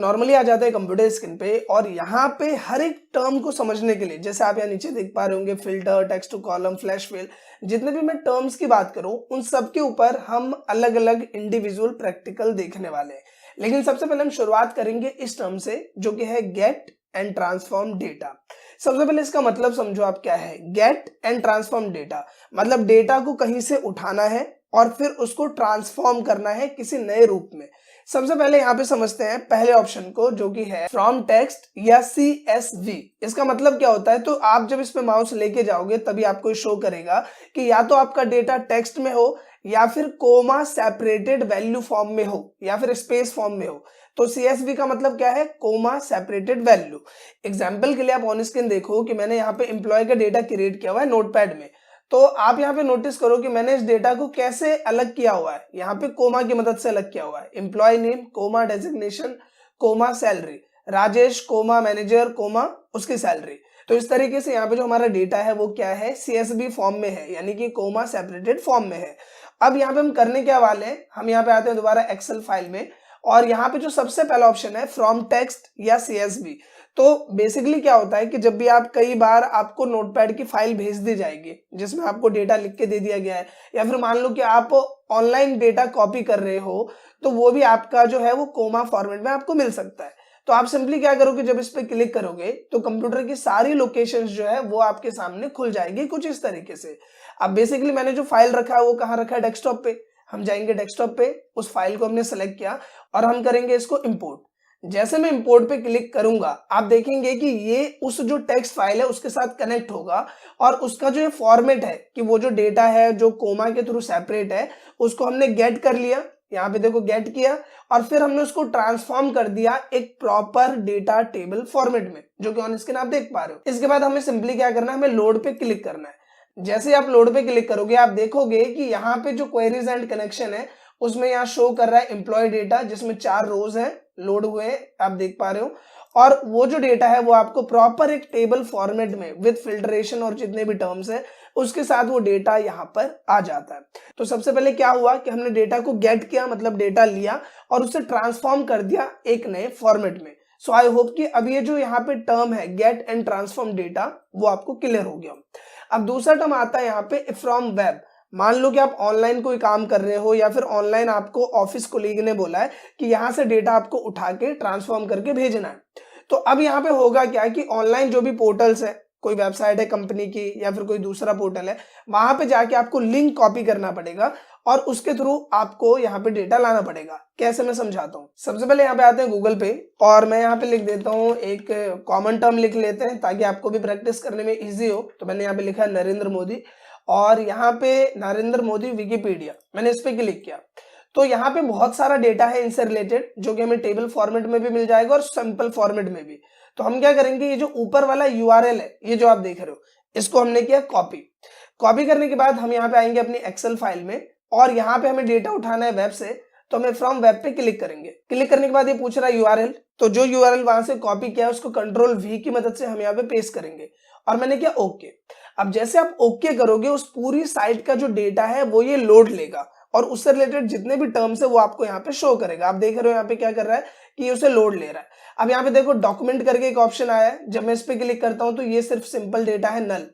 Normally आ जाता है computer screen पे और यहाँ पे हर एक टर्म को समझने के लिए, जैसे आप यहाँ नीचे देख पा रहे होंगे, filter, text to column, flash fill, जितने भी मैं टर्म्स की बात करूं उन सब के ऊपर हम अलग अलग इंडिविजुअल प्रैक्टिकल देखने वाले हैं। लेकिन सबसे पहले हम शुरुआत करेंगे इस टर्म से जो कि है गेट एंड ट्रांसफॉर्म डेटा। सबसे पहले इसका मतलब समझो आप क्या है। गेट एंड ट्रांसफॉर्म डेटा मतलब डेटा को कहीं से उठाना है और फिर उसको ट्रांसफॉर्म करना है किसी नए रूप में। सबसे पहले यहाँ पे समझते हैं पहले ऑप्शन को जो कि है फ्रॉम टेक्स्ट या CSV। इसका मतलब क्या होता है, तो आप जब इस पे माउस लेके जाओगे तभी आपको शो करेगा कि या तो आपका डेटा टेक्स्ट में हो या फिर कोमा सेपरेटेड वैल्यू फॉर्म में हो या फिर स्पेस फॉर्म में हो। तो CSV का मतलब क्या है, कोमा सेपरेटेड वैल्यू। एग्जाम्पल के लिए आप ऑन स्क्रीन देखो कि मैंने यहाँ पे एम्प्लॉय का डेटा क्रिएट किया हुआ है नोटपैड में। तो आप यहाँ पे नोटिस करो कि मैंने इस डेटा को कैसे अलग किया हुआ है, यहाँ पे कोमा की मदद से अलग किया हुआ है। Employ name comma designation comma salary, Rajesh comma manager comma उसकी सैलरी। तो इस तरीके से यहाँ पे जो हमारा डेटा है वो क्या है, CSV फॉर्म में है, यानी कि कोमा सेपरेटेड फॉर्म में है। अब यहाँ पे हम करने क्या वाले हैं, हम यहाँ पे आते हैं दोबारा एक्सेल फाइल में और यहाँ पे जो सबसे पहला ऑप्शन है फ्रॉम टेक्स्ट या CSV। तो बेसिकली क्या होता है कि जब भी आप, कई बार आपको नोटपैड की फाइल भेज दी जाएगी जिसमें आपको डेटा लिख के दे दिया गया है, या फिर मान लो कि आप ऑनलाइन डेटा कॉपी कर रहे हो तो वो भी आपका जो है वो कोमा फॉर्मेट में आपको मिल सकता है। तो आप सिंपली क्या करोगे, जब इस पे क्लिक करोगे तो कंप्यूटर की सारी लोकेशंस जो है वो आपके सामने खुल जाएगी कुछ इस तरीके से। अब बेसिकली मैंने जो फाइल रखा है वो कहाँ रखा है, डेस्कटॉप पे। हम जाएंगे डेस्कटॉप पे, उस फाइल को हमने सेलेक्ट किया और हम करेंगे इसको इंपोर्ट। जैसे मैं इंपोर्ट पे क्लिक करूंगा आप देखेंगे कि ये उस जो टेक्स्ट फाइल है उसके साथ कनेक्ट होगा और उसका जो ये फॉर्मेट है कि वो जो डेटा है जो कोमा के थ्रू सेपरेट है उसको हमने गेट कर लिया, यहाँ पे देखो गेट किया, और फिर हमने उसको ट्रांसफॉर्म कर दिया एक प्रॉपर डेटा टेबल फॉर्मेट में, जो कि ऑन स्क्रीन आप देख पा रहे हो। इसके बाद हमें सिंपली क्या करना है, हमें लोड पे क्लिक करना है। जैसे आप लोड पे क्लिक करोगे आप देखोगे कि यहाँ पे जो क्वेरीज एंड कनेक्शन है उसमें यहाँ शो कर रहा है एम्प्लॉय डेटा, जिसमें 4 रोज हैं लोड हुए हैं, आप देख पा रहे हो। और वो जो डेटा है वो आपको प्रॉपर एक टेबल फॉर्मेट में विद फिल्ट्रेशन और जितने भी टर्म्स है उसके साथ वो डेटा यहाँ पर आ जाता है। तो सबसे पहले क्या हुआ कि हमने डेटा को गेट किया, मतलब डेटा लिया और उसे ट्रांसफॉर्म कर दिया एक नए फॉर्मेट में। सो आई होप कि अब ये जो यहाँ पे टर्म है गेट एंड ट्रांसफॉर्म डेटा वो आपको क्लियर हो गया। अब दूसरा टर्म आता है यहाँ पे फ्रॉम वेब। मान लो कि आप ऑनलाइन कोई काम कर रहे हो या फिर ऑनलाइन आपको ऑफिस कोलीग ने बोला है कि यहाँ से डेटा आपको उठा के ट्रांसफॉर्म करके भेजना है। तो अब यहाँ पे होगा क्या कि ऑनलाइन जो भी पोर्टल्स है, कोई वेबसाइट है कंपनी की या फिर कोई दूसरा पोर्टल है, वहां पे जाके आपको लिंक कॉपी करना पड़ेगा और उसके थ्रू आपको यहाँ पे डेटा लाना पड़ेगा। कैसे, मैं समझाता हूँ। सबसे पहले यहाँ पे आते हैं गूगल पे और मैं यहाँ पे लिख देता हूँ एक कॉमन टर्म लिख लेते हैं ताकि आपको भी प्रैक्टिस करने में इजी हो। तो मैंने यहाँ पे लिखा है नरेंद्र मोदी और यहाँ पे नरेंद्र मोदी विकिपीडिया, मैंने इस पे क्लिक किया। तो यहाँ पे बहुत सारा डेटा है इनसे रिलेटेड जो कि हमें टेबल फॉर्मेट में भी मिल जाएगा और सिंपल फॉर्मेट में भी। तो हम क्या करेंगे, ये जो ऊपर वाला URL है, ये जो आप देख रहे हो, इसको हमने किया कॉपी। कॉपी करने के बाद हम यहाँ पे आएंगे अपनी एक्सेल फाइल में और यहाँ पे हमें डेटा उठाना है वेब से, तो हमें फ्रॉम वेब पे क्लिक करेंगे। क्लिक करने के बाद ये पूछ रहा है URL, तो जो URL वहां से कॉपी किया है उसको Ctrl+V की मदद से हम यहाँ पे पेस्ट करेंगे और मैंने किया ओके। अब जैसे आप ओके करोगे उस पूरी साइट का जो डेटा है वो ये लोड लेगा और उससे रिलेटेड जितने भी टर्म्स है वो आपको यहाँ पे शो करेगा। आप देख रहे हो यहाँ पे क्या कर रहा है कि ये उसे लोड ले रहा है। अब यहाँ पे देखो डॉक्यूमेंट करके एक ऑप्शन आया है, जब मैं इस पे क्लिक करता हूँ तो ये सिर्फ सिंपल डेटा है नल।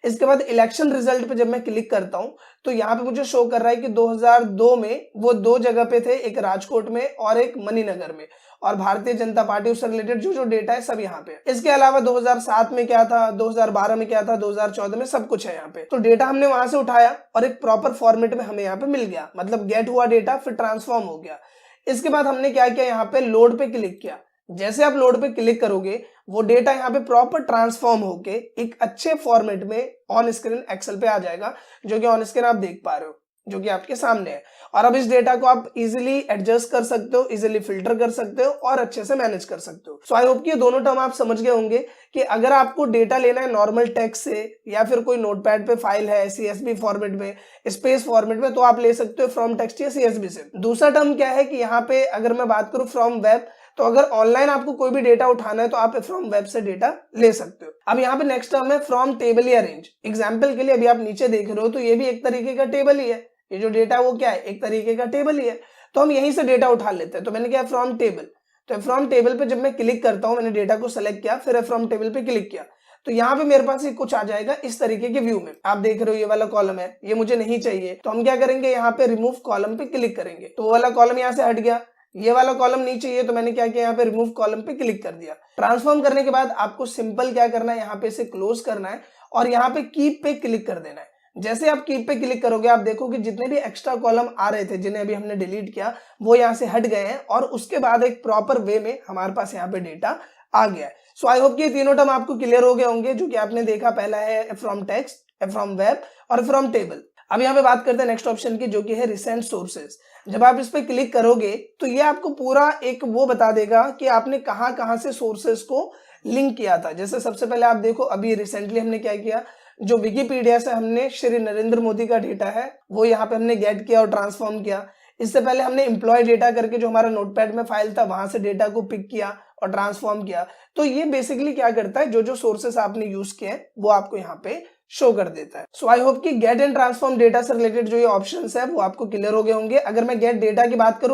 इसके बाद इलेक्शन रिजल्ट पे जब मैं क्लिक करता हूं तो यहाँ पे मुझे शो कर रहा है कि 2002 में वो 2 जगह पे थे, एक राजकोट में और एक मणिनगर में, और भारतीय जनता पार्टी उससे रिलेटेड जो जो डेटा है सब यहाँ पे। इसके अलावा 2007 में क्या था, 2012 में क्या था, 2014 में सब कुछ है यहाँ पे। तो डेटा हमने वहां से उठाया और एक प्रॉपर फॉर्मेट में हमें यहाँ पे मिल गया, मतलब गेट हुआ डेटा फिर ट्रांसफॉर्म हो गया। इसके बाद हमने क्या किया, यहाँ पे लोड पे क्लिक किया। जैसे आप लोड पे क्लिक करोगे वो डेटा यहाँ पे प्रॉपर ट्रांसफॉर्म होके एक अच्छे फॉर्मेट में ऑन स्क्रीन एक्सेल पे आ जाएगा, जो कि ऑन स्क्रीन आप देख पा रहे हो, जो कि आपके सामने है। और अब इस डेटा को आप इजीली एडजस्ट कर सकते हो, इजीली फिल्टर कर सकते हो और अच्छे से मैनेज कर सकते हो। सो आई होप कि ये दोनों टर्म आप समझ गए होंगे कि अगर आपको डेटा लेना है नॉर्मल टेक्स्ट से या फिर कोई नोटपैड पे फाइल है CSV फॉर्मेट में, स्पेस फॉर्मेट में, तो आप ले सकते हो फ्रॉम टेक्स्ट या CSV से। दूसरा टर्म क्या है कि यहाँ पे अगर मैं बात करूं फ्रॉम वेब, तो अगर ऑनलाइन आपको कोई भी डेटा उठाना है तो आप फ्रॉम वेब से डेटा ले सकते हो। अब यहाँ पे नेक्स्ट टर्म है फ्रॉम टेबल या रेंज। एग्जाम्पल के लिए अभी आप नीचे देख रहे हो तो ये भी एक तरीके का टेबल ही है, ये जो डेटा है वो क्या है, एक तरीके का टेबल ही है। तो हम यहीं से डेटा उठा लेते हैं। तो मैंने क्या फ्रॉम टेबल, तो फ्रॉम टेबल पे जब मैं क्लिक करता हूं, मैंने डेटा को सेलेक्ट किया, फिर फ्रॉम टेबल पे क्लिक किया, तो यहाँ पे मेरे पास ये कुछ आ जाएगा इस तरीके के व्यू में। आप देख रहे हो ये वाला कॉलम है, ये मुझे नहीं चाहिए, तो हम क्या करेंगे, यहाँ पे रिमूव कॉलम पे क्लिक करेंगे, तो वो वाला कॉलम यहाँ से हट गया। ये वाला कॉलम नहीं चाहिए, तो मैंने क्या किया, यहाँ पे रिमूव कॉलम पे क्लिक कर दिया। ट्रांसफॉर्म करने के बाद आपको सिंपल क्या करना है, यहाँ पे इसे क्लोज करना है और यहाँ पे कीप पे क्लिक कर देना है। जैसे आप कीप पे क्लिक करोगे, आप देखोगे जितने भी एक्स्ट्रा कॉलम आ रहे थे, जिन्हें अभी हमने डिलीट किया, वो यहाँ से हट गए हैं और उसके बाद एक प्रॉपर वे में हमारे पास यहाँ पे डेटा आ गया है। सो आई होप कि ये तीनों टर्म आपको क्लियर हो गए होंगे, जो कि आपने देखा। पहला है फ्रॉम टेक्स्ट, फ्रॉम वेब और फ्रॉम टेबल। अब यहाँ पे बात करते हैं नेक्स्ट ऑप्शन की, जो कि है रिसेंट सोर्सेज। जब आप इस पे क्लिक करोगे तो ये आपको पूरा एक वो बता देगा कि आपने कहाँ कहाँ से सोर्सेज को लिंक किया था। जैसे सबसे पहले आप देखो, अभी रिसेंटली हमने क्या किया, जो विकिपीडिया से हमने श्री नरेंद्र मोदी का डेटा है वो यहाँ पे हमने गेट किया और ट्रांसफॉर्म किया। इससे पहले हमने एम्प्लॉय डेटा करके जो हमारा नोटपैड में फाइल था, वहां से डेटा को पिक किया और ट्रांसफॉर्म किया। तो ये बेसिकली क्या करता है, जो जो सोर्सेस आपने यूज किए हैं वो आपको यहाँ पे शो कर देता है। सो आई होप कि गेट एंड ट्रांसफॉर्म डेटा से रिलेटेड जो ये ऑप्शंस है वो आपको क्लियर हो गए होंगे। अगर मैं गेट डेटा की बात करूं